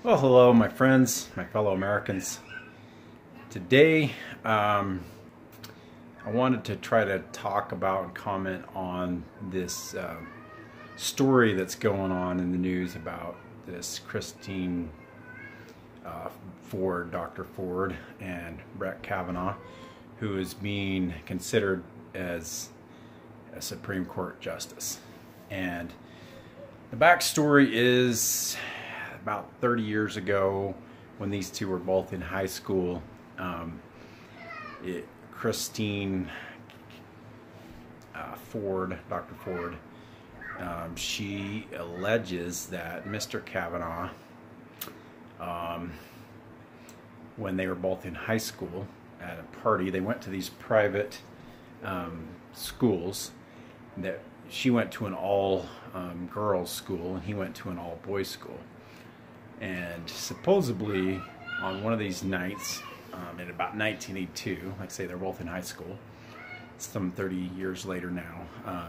Well, hello, my friends, my fellow Americans. Today, I wanted to try to talk about and comment on this story that's going on in the news about this Christine Ford, Dr. Ford, and Brett Kavanaugh, who is being considered as a Supreme Court justice. And the backstory is about 30 years ago, when these two were both in high school, Christine Ford, Dr. Ford, she alleges that Mr. Kavanaugh, when they were both in high school at a party, they went to these private schools. That she went to an all girls school and he went to an all boys school. And supposedly on one of these nights, in about 1982, like I say, they're both in high school, some 30 years later now,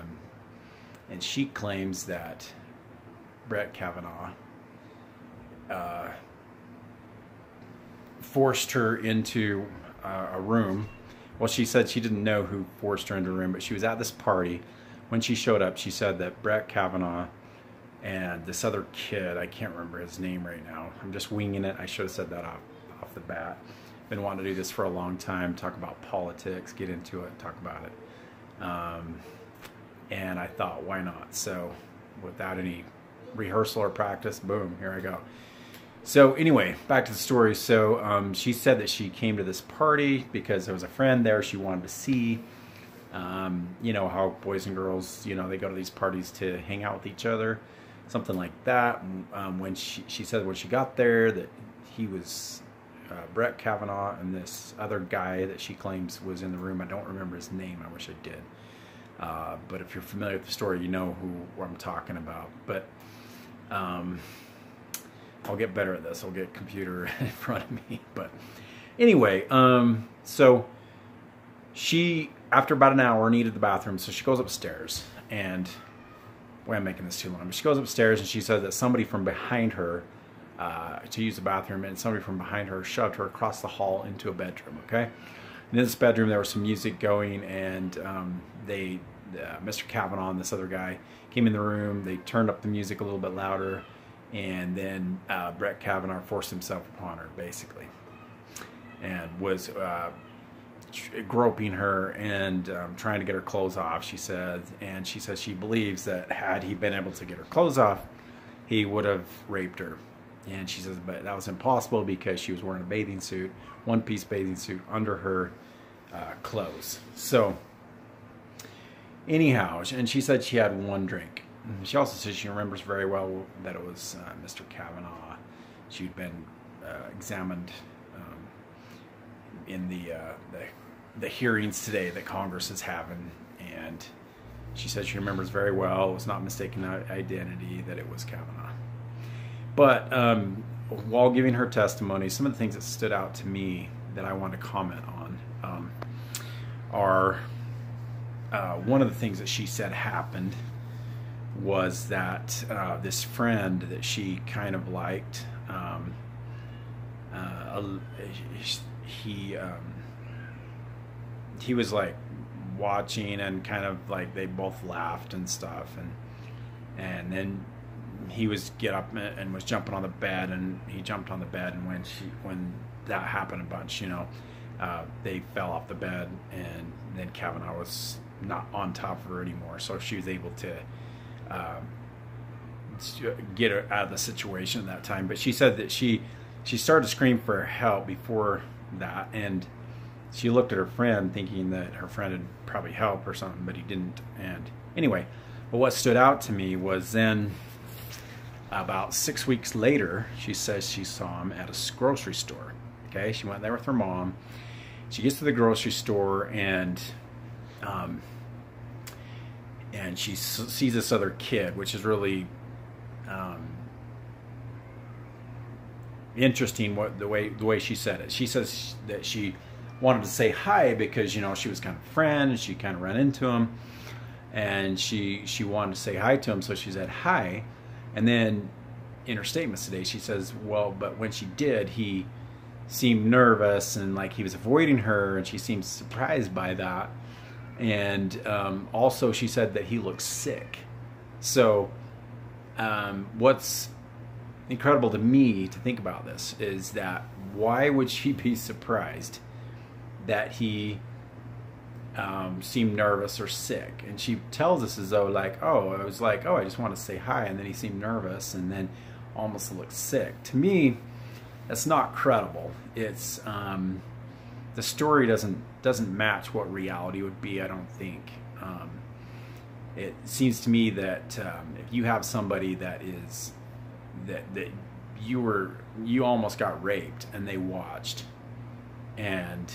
and she claims that Brett Kavanaugh forced her into a room. Well, she said she didn't know who forced her into a room, but she was at this party. When she showed up, she said that Brett Kavanaugh and this other kid, I can't remember his name right now. I'm just winging it. I should have said that off the bat. Been wanting to do this for a long time, talk about politics, get into it, talk about it. And I thought, why not? So without any rehearsal or practice, boom, here I go. So anyway, back to the story. So she said that she came to this party because there was a friend there she wanted to see. You know how boys and girls, you know, they go to these parties to hang out with each other, something like that. When she said when she got there that he was Brett Kavanaugh and this other guy that she claims was in the room. I don't remember his name. I wish I did. But if you're familiar with the story, you know who I'm talking about. But I'll get better at this. I'll get a computer in front of me. But anyway, so she, after about an hour, needed the bathroom, so she goes upstairs. And boy, I'm making this too long. But she goes upstairs and she said that somebody from behind her to use the bathroom, and somebody from behind her shoved her across the hall into a bedroom. Okay, and in this bedroom there was some music going, and Mr. Kavanaugh and this other guy came in the room. They turned up the music a little bit louder, and then Brett Kavanaugh forced himself upon her, basically, and was groping her and trying to get her clothes off, she said. And she says she believes that had he been able to get her clothes off, he would have raped her. And she says, but that was impossible because she was wearing a bathing suit, one-piece bathing suit under her clothes. So anyhow, and she said she had one drink. She also says she remembers very well that it was Mr. Kavanaugh. She'd been examined in the hearings today that Congress is having, and she said she remembers very well it was not mistaken identity, that it was Kavanaugh. But while giving her testimony, some of the things that stood out to me that I want to comment on are one of the things that she said happened was that this friend that she kind of liked, he was like watching, and kind of like they both laughed and stuff, and then he was get up and was jumping on the bed, and he jumped on the bed, and when that happened a bunch, you know, they fell off the bed, and then Kavanaugh was not on top of her anymore, so she was able to get her out of the situation at that time. But she said that she started to scream for help before that, and she looked at her friend thinking that her friend had probably helped or something, but he didn't. And anyway, but what stood out to me was then about 6 weeks later, she says she saw him at a grocery store. Okay, she went there with her mom. She gets to the grocery store, and she sees this other kid, which is really interesting. The way she said it. She says that she wanted to say hi because, you know, she was kind of a friend, and she kind of ran into him, and she wanted to say hi to him, so she said hi. And then in her statements today, she says, well, but when she did, he seemed nervous and like he was avoiding her, and she seemed surprised by that. And also she said that he looked sick. So what's incredible to me to think about this is that why would she be surprised that he seemed nervous or sick? And she tells us as though like, oh, I was like, oh, I just want to say hi, and then he seemed nervous and then almost looked sick. To me, that's not credible. It's the story doesn't match what reality would be, I don't think. It seems to me that if you have somebody that is that you almost got raped and they watched, and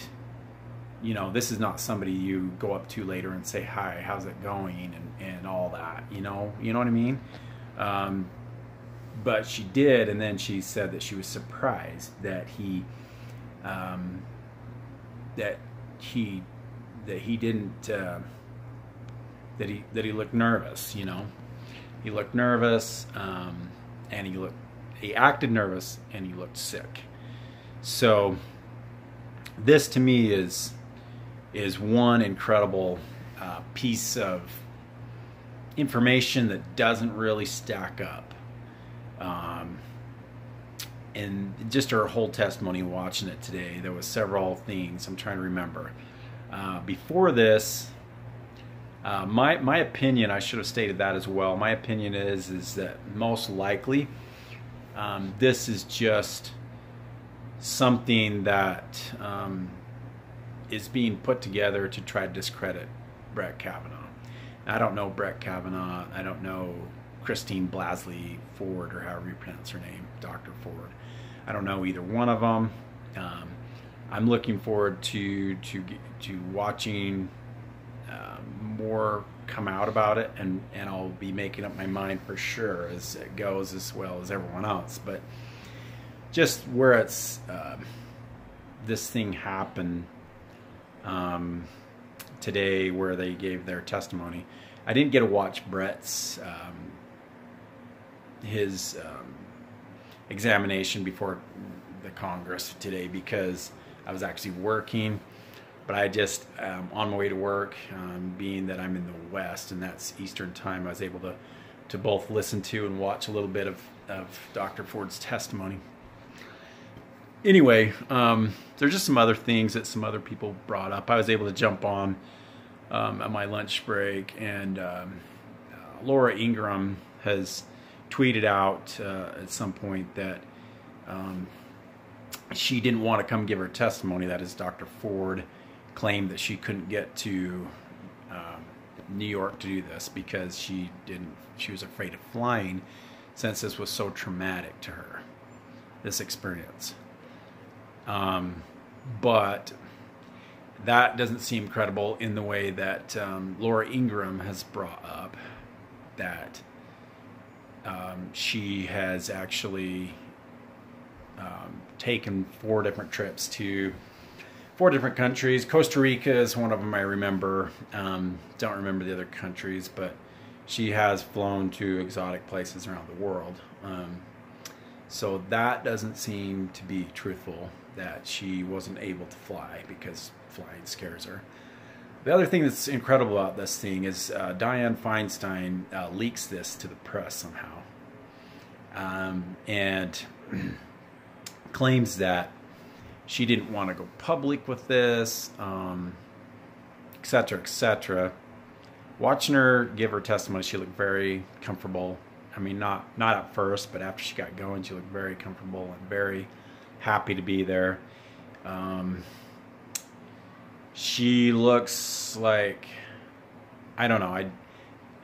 you know, this is not somebody you go up to later and say, hi, how's it going, and all that, you know what I mean? But she did, and then she said that she was surprised that he looked nervous. You know, he looked nervous, and he acted nervous, and he looked sick. So this to me is one incredible piece of information that doesn't really stack up. And just her whole testimony, watching it today, there was several things I'm trying to remember. Before this, my opinion, I should have stated that as well. My opinion is that most likely this is just something that is being put together to try to discredit Brett Kavanaugh. I don't know Brett Kavanaugh. I don't know Christine Blasey Ford, or however you pronounce her name, Dr. Ford. I don't know either one of them. I'm looking forward to watching more come out about it, and I'll be making up my mind for sure as it goes, as well as everyone else. But just where it's this thing happened today, where they gave their testimony. I didn't get to watch Brett's his examination before the Congress today because I was actually working. But I just, on my way to work, being that I'm in the West and that's Eastern time, I was able to both listen to and watch a little bit of Dr. Ford's testimony. Anyway, there's just some other things that some other people brought up. I was able to jump on at my lunch break, and Laura Ingraham has tweeted out at some point that she didn't want to come give her testimony. That is, Dr. Ford claimed that she couldn't get to New York to do this because she was afraid of flying, since this was so traumatic to her, this experience. But that doesn't seem credible in the way that Laura Ingraham has brought up that she has actually taken 4 different trips to 4 different countries. Costa Rica is one of them, I remember. Don't remember the other countries, but she has flown to exotic places around the world. So that doesn't seem to be truthful, that she wasn't able to fly because flying scares her. The other thing that's incredible about this thing is Dianne Feinstein leaks this to the press somehow, and claims that she didn't want to go public with this, etc., etc. Watching her give her testimony, she looked very comfortable. I mean, not at first, but after she got going, she looked very comfortable and very happy to be there. She looks like, I don't know,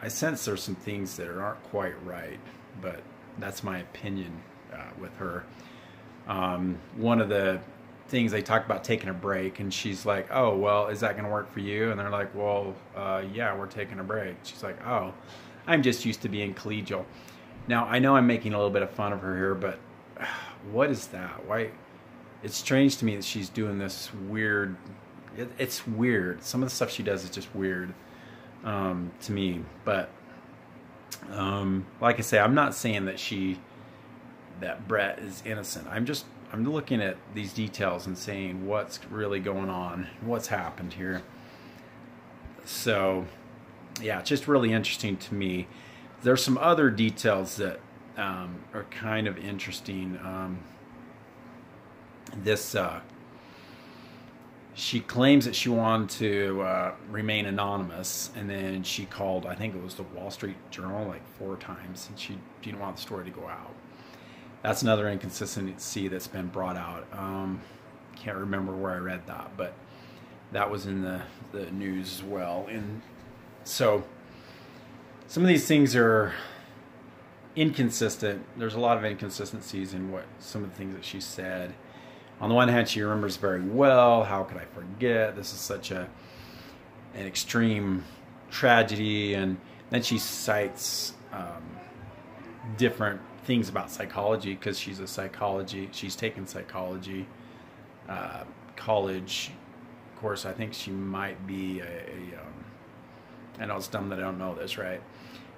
I sense there's some things that aren't quite right, but that's my opinion with her. One of the things they talk about taking a break, and she's like, oh, well, is that going to work for you? And they're like, well, yeah, we're taking a break. She's like, oh, I'm just used to being collegial. Now, I know I'm making a little bit of fun of her here, but what is that? Why? It's strange to me that she's doing this weird. It's weird. Some of the stuff she does is just weird to me. But like I say, I'm not saying that she that Brett is innocent. I'm looking at these details and saying what's really going on, what's happened here. So yeah, it's just really interesting to me. There's some other details that are kind of interesting. She claims that she wanted to remain anonymous, and then she called, I think it was the Wall Street Journal, like 4 times, and she didn't want the story to go out. That's another inconsistency that's been brought out. Can't remember where I read that, but that was in the news as well. And so some of these things are inconsistent. There's a lot of inconsistencies in what some of the things that she said. On the one hand, she remembers very well. How could I forget? This is such an extreme tragedy. And then she cites different things about psychology, because she's taken psychology college course. I think she might be I know it's dumb that I don't know this, right?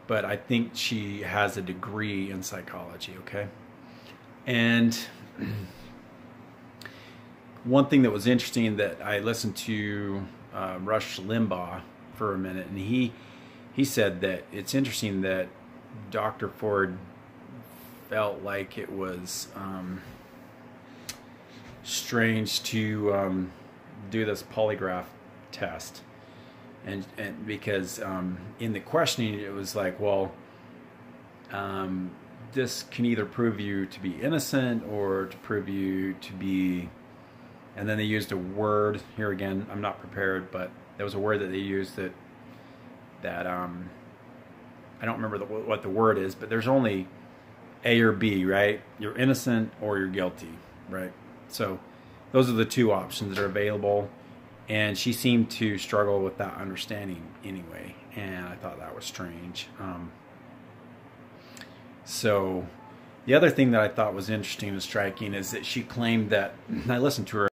But I think she has a degree in psychology, okay? And one thing that was interesting, that I listened to Rush Limbaugh for a minute, and he said that it's interesting that Dr. Ford felt like it was strange to do this polygraph test, and because in the questioning it was like, well, this can either prove you to be innocent or to prove you to be, and then they used a word here again. I'm not prepared, but there was a word that they used that I don't remember what the word is, but there's only A or B, right? You're innocent or you're guilty, right? So those are the 2 options that are available, and she seemed to struggle with that understanding anyway, and I thought that was strange. So the other thing that I thought was interesting and striking is that she claimed that, I listened to her